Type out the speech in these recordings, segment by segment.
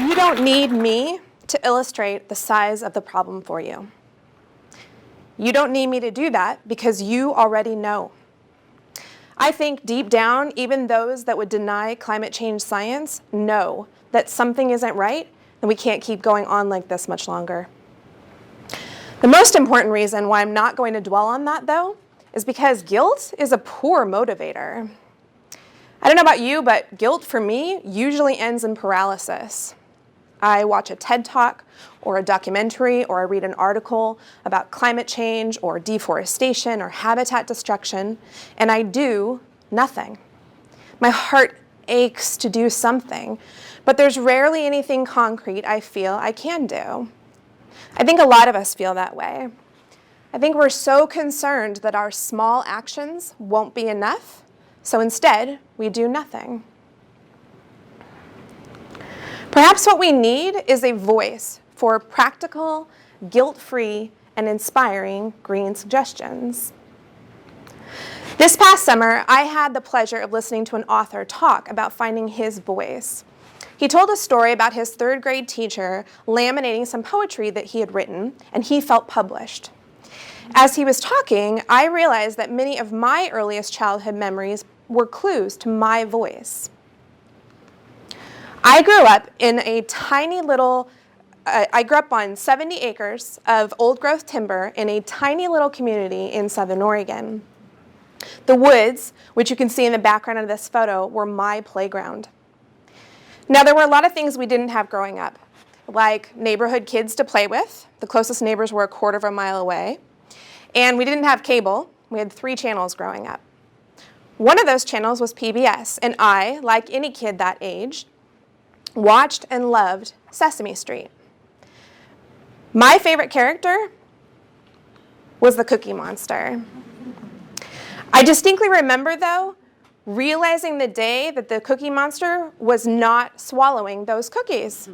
You don't need me to illustrate the size of the problem for you. You don't need me to do that because you already know. I think deep down, even those that would deny climate change science know that something isn't right and we can't keep going on like this much longer. The most important reason why I'm not going to dwell on that, though, is because guilt is a poor motivator. I don't know about you, but guilt for me usually ends in paralysis. I watch a TED Talk or a documentary or I read an article about climate change or deforestation or habitat destruction, and I do nothing. My heart aches to do something, but there's rarely anything concrete I feel I can do. I think a lot of us feel that way. I think we're so concerned that our small actions won't be enough, so instead we do nothing. Perhaps what we need is a voice for practical, guilt-free, and inspiring green suggestions. This past summer, I had the pleasure of listening to an author talk about finding his voice. He told a story about his third grade teacher laminating some poetry that he had written, and he felt published. As he was talking, I realized that many of my earliest childhood memories were clues to my voice. I grew up in a tiny little, I grew up on 70 acres of old-growth timber in a tiny little community in Southern Oregon. The woods, which you can see in the background of this photo, were my playground. Now, there were a lot of things we didn't have growing up, like neighborhood kids to play with. The closest neighbors were a quarter of a mile away. And we didn't have cable. We had 3 channels growing up. One of those channels was PBS, and I, like any kid that age, watched and loved Sesame Street. My favorite character was the Cookie Monster. I distinctly remember, though, realizing the day that the Cookie Monster was not swallowing those cookies.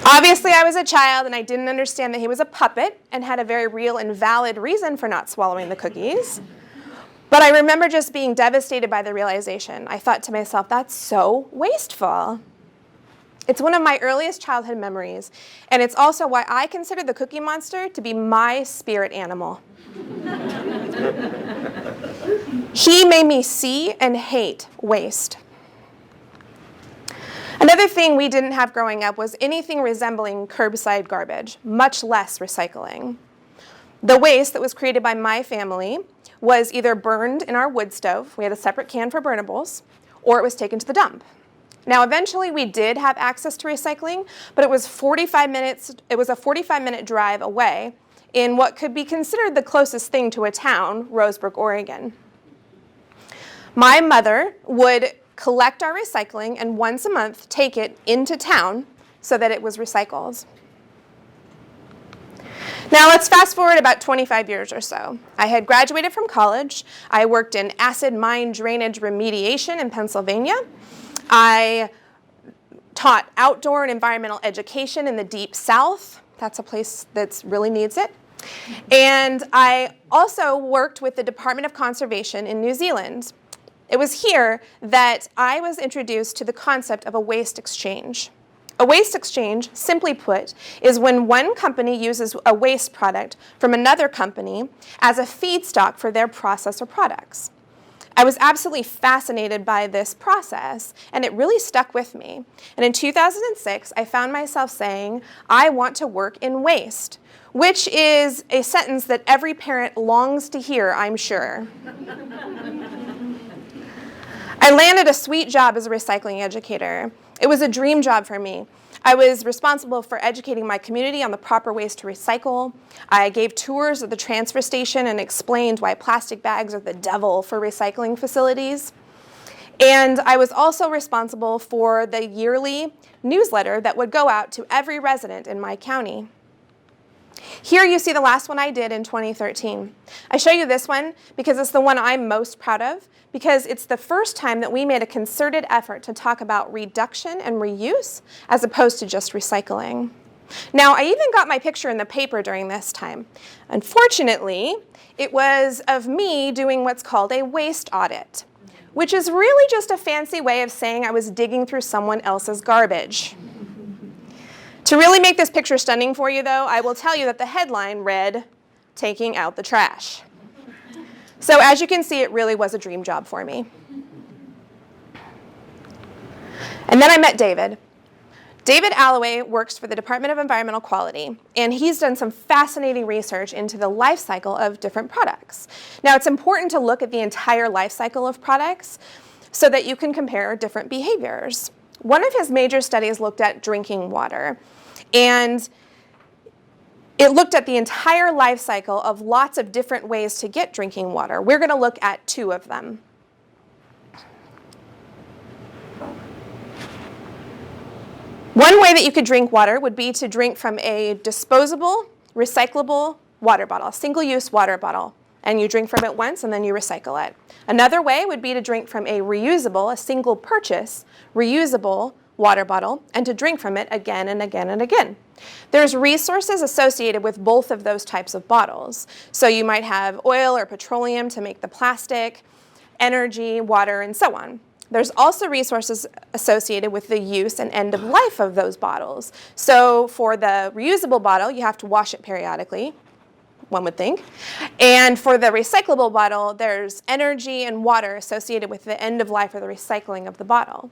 Obviously, I was a child and I didn't understand that he was a puppet and had a very real and valid reason for not swallowing the cookies. But I remember just being devastated by the realization. I thought to myself, that's so wasteful. It's one of my earliest childhood memories, and it's also why I consider the Cookie Monster to be my spirit animal. He made me see and hate waste. Another thing we didn't have growing up was anything resembling curbside garbage, much less recycling. The waste that was created by my family was either burned in our wood stove, we had a separate can for burnables, or it was taken to the dump. Now, eventually we did have access to recycling, but it was a 45-minute drive away in what could be considered the closest thing to a town, Rosebrook, Oregon. My mother would collect our recycling and once a month take it into town so that it was recycled. Now let's fast forward about 25 years or so. I had graduated from college. I worked in acid mine drainage remediation in Pennsylvania. I taught outdoor and environmental education in the Deep South. That's a place that really needs it. And I also worked with the Department of Conservation in New Zealand. It was here that I was introduced to the concept of a waste exchange. A waste exchange, simply put, is when one company uses a waste product from another company as a feedstock for their process or products. I was absolutely fascinated by this process, and it really stuck with me. And in 2006, I found myself saying, I want to work in waste, which is a sentence that every parent longs to hear, I'm sure. I landed a sweet job as a recycling educator. It was a dream job for me. I was responsible for educating my community on the proper ways to recycle. I gave tours of the transfer station and explained why plastic bags are the devil for recycling facilities. And I was also responsible for the yearly newsletter that would go out to every resident in my county. Here you see the last one I did in 2013. I show you this one because it's the one I'm most proud of, because it's the first time that we made a concerted effort to talk about reduction and reuse as opposed to just recycling. Now, I even got my picture in the paper during this time. Unfortunately, it was of me doing what's called a waste audit. which is really just a fancy way of saying I was digging through someone else's garbage. To really make this picture stunning for you, though, I will tell you that the headline read, "Taking out the trash." So as you can see, it really was a dream job for me. And then I met David. David Alloway works for the Department of Environmental Quality, and he's done some fascinating research into the life cycle of different products. Now, it's important to look at the entire life cycle of products so that you can compare different behaviors. One of his major studies looked at drinking water, and it looked at the entire life cycle of lots of different ways to get drinking water. We're going to look at 2 of them. One way that you could drink water would be to drink from a disposable, recyclable water bottle, a single-use water bottle, and you drink from it once and then you recycle it. Another way would be to drink from a reusable, a single-purchase, reusable water bottle, and to drink from it again and again and again. There's resources associated with both of those types of bottles. So you might have oil or petroleum to make the plastic, energy, water, and so on. There's also resources associated with the use and end of life of those bottles. So for the reusable bottle, you have to wash it periodically, one would think. And for the recyclable bottle, there's energy and water associated with the end of life or the recycling of the bottle.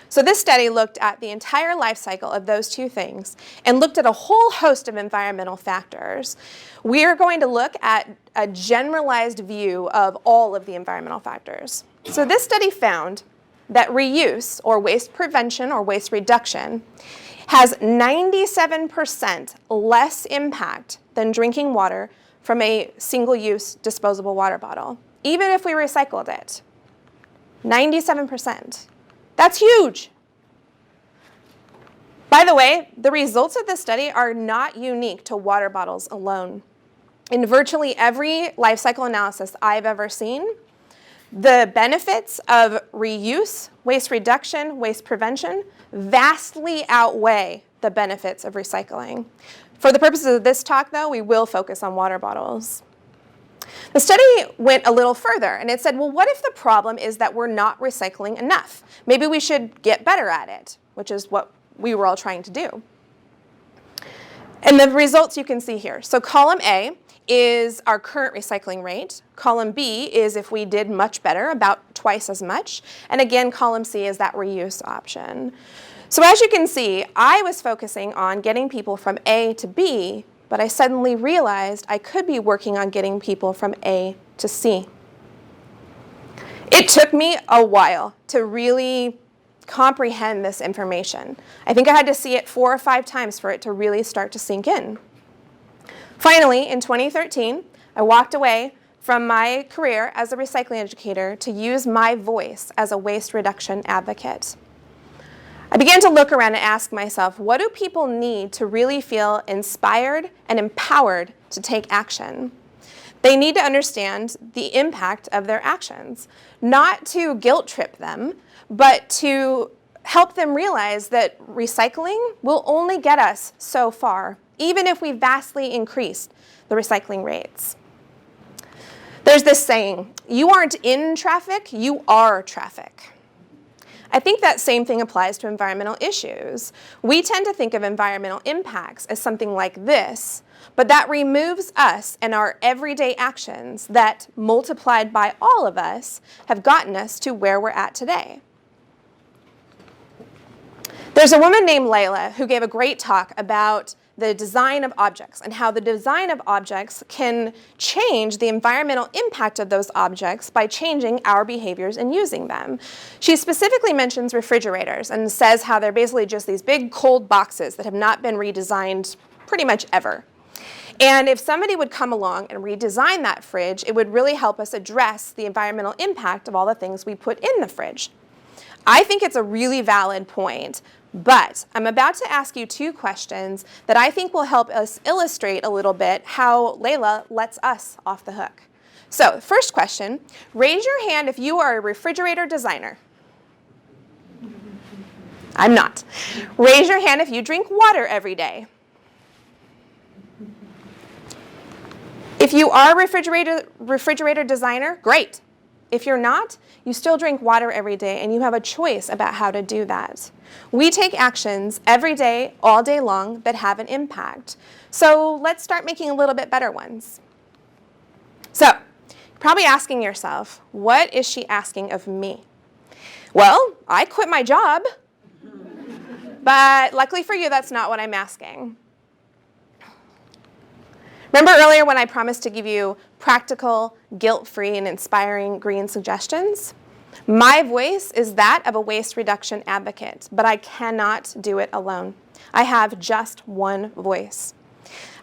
So this study looked at the entire life cycle of those 2 things and looked at a whole host of environmental factors. We're going to look at a generalized view of all of the environmental factors. So this study found that reuse, or waste prevention or waste reduction, has 97% less impact than drinking water from a single-use disposable water bottle, even if we recycled it. 97%. That's huge. By the way, the results of this study are not unique to water bottles alone. In virtually every life cycle analysis I've ever seen, the benefits of reuse, waste reduction, waste prevention vastly outweigh the benefits of recycling. For the purposes of this talk, though, we will focus on water bottles. The study went a little further, and it said, well, what if the problem is that we're not recycling enough? Maybe we should get better at it, which is what we were all trying to do. And the results you can see here. So column A is our current recycling rate. Column B is if we did much better, about twice as much. And again, column C is that reuse option. So as you can see, I was focusing on getting people from A to B, but I suddenly realized I could be working on getting people from A to C. It took me a while to really comprehend this information. I think I had to see it 4 or 5 times for it to really start to sink in. Finally, in 2013, I walked away from my career as a recycling educator to use my voice as a waste reduction advocate. I began to look around and ask myself, what do people need to really feel inspired and empowered to take action? They need to understand the impact of their actions, not to guilt trip them, but to help them realize that recycling will only get us so far, even if we vastly increased the recycling rates. There's this saying, you aren't in traffic, you are traffic. I think that same thing applies to environmental issues. We tend to think of environmental impacts as something like this, but that removes us and our everyday actions that, multiplied by all of us, have gotten us to where we're at today. There's a woman named Layla who gave a great talk about the design of objects and how the design of objects can change the environmental impact of those objects by changing our behaviors in using them. She specifically mentions refrigerators and says how they're basically just these big cold boxes that have not been redesigned pretty much ever. And if somebody would come along and redesign that fridge, it would really help us address the environmental impact of all the things we put in the fridge. I think it's a really valid point, but I'm about to ask you 2 questions that I think will help us illustrate a little bit how Layla lets us off the hook. So, first question, raise your hand if you are a refrigerator designer. I'm not. Raise your hand if you drink water every day. If you are a refrigerator designer, great. If you're not, you still drink water every day and you have a choice about how to do that. We take actions every day, all day long, that have an impact. So let's start making a little bit better ones. So, you're probably asking yourself, what is she asking of me? Well, I quit my job, but luckily for you, that's not what I'm asking. Remember earlier when I promised to give you practical, guilt-free, and inspiring green suggestions? My voice is that of a waste reduction advocate, but I cannot do it alone. I have just one voice.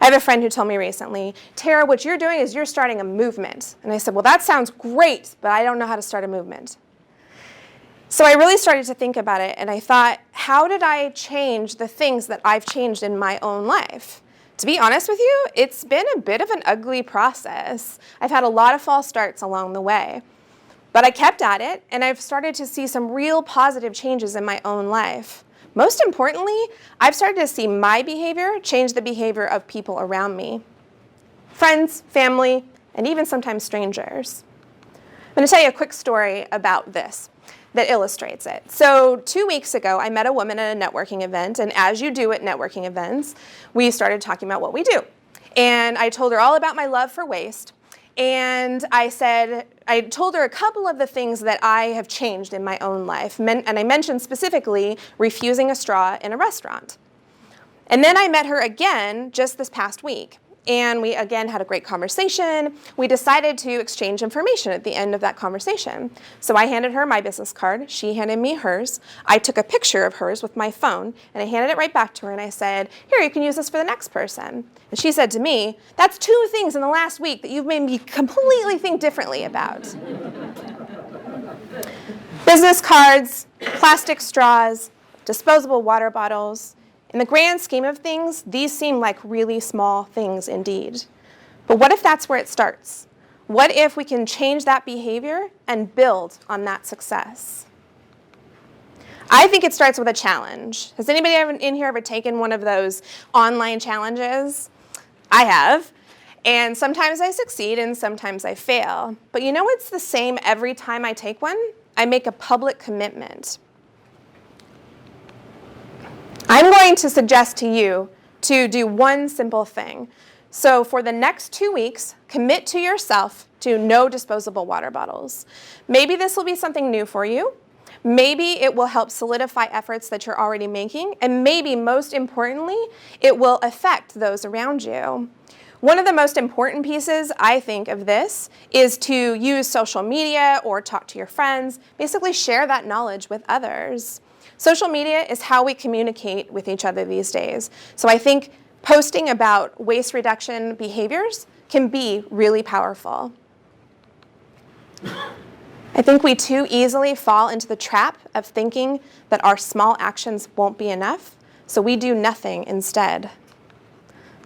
I have a friend who told me recently, Tara, what you're doing is you're starting a movement. And I said, well, that sounds great, but I don't know how to start a movement. So I really started to think about it, and I thought, how did I change the things that I've changed in my own life? To be honest with you, it's been a bit of an ugly process. I've had a lot of false starts along the way. But I kept at it, and I've started to see some real positive changes in my own life. Most importantly, I've started to see my behavior change the behavior of people around me. Friends, family, and even sometimes strangers. I'm going to tell you a quick story about this that illustrates it. So 2 weeks ago, I met a woman at a networking event, and as you do at networking events, we started talking about what we do. And I told her all about my love for waste, and I told her a couple of the things that I have changed in my own life, and I mentioned specifically refusing a straw in a restaurant. And then I met her again just this past week. And we again had a great conversation. We decided to exchange information at the end of that conversation. So I handed her my business card. She handed me hers. I took a picture of hers with my phone, and I handed it right back to her, and I said, here, you can use this for the next person. And she said to me, that's 2 things in the last week that you've made me completely think differently about. Business cards, plastic straws, disposable water bottles. In the grand scheme of things, these seem like really small things indeed. But what if that's where it starts? What if we can change that behavior and build on that success? I think it starts with a challenge. Has anybody in here ever taken one of those online challenges? I have. And sometimes I succeed and sometimes I fail. But you know what's the same every time I take one? I make a public commitment. I'm going to suggest to you to do one simple thing. So for the next 2 weeks, commit to yourself to no disposable water bottles. Maybe this will be something new for you. Maybe it will help solidify efforts that you're already making. And maybe most importantly, it will affect those around you. One of the most important pieces, I think, of this is to use social media or talk to your friends, basically share that knowledge with others. Social media is how we communicate with each other these days. So I think posting about waste reduction behaviors can be really powerful. I think we too easily fall into the trap of thinking that our small actions won't be enough, so we do nothing instead.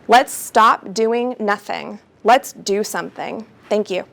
Let's stop doing nothing. Let's do something. Thank you.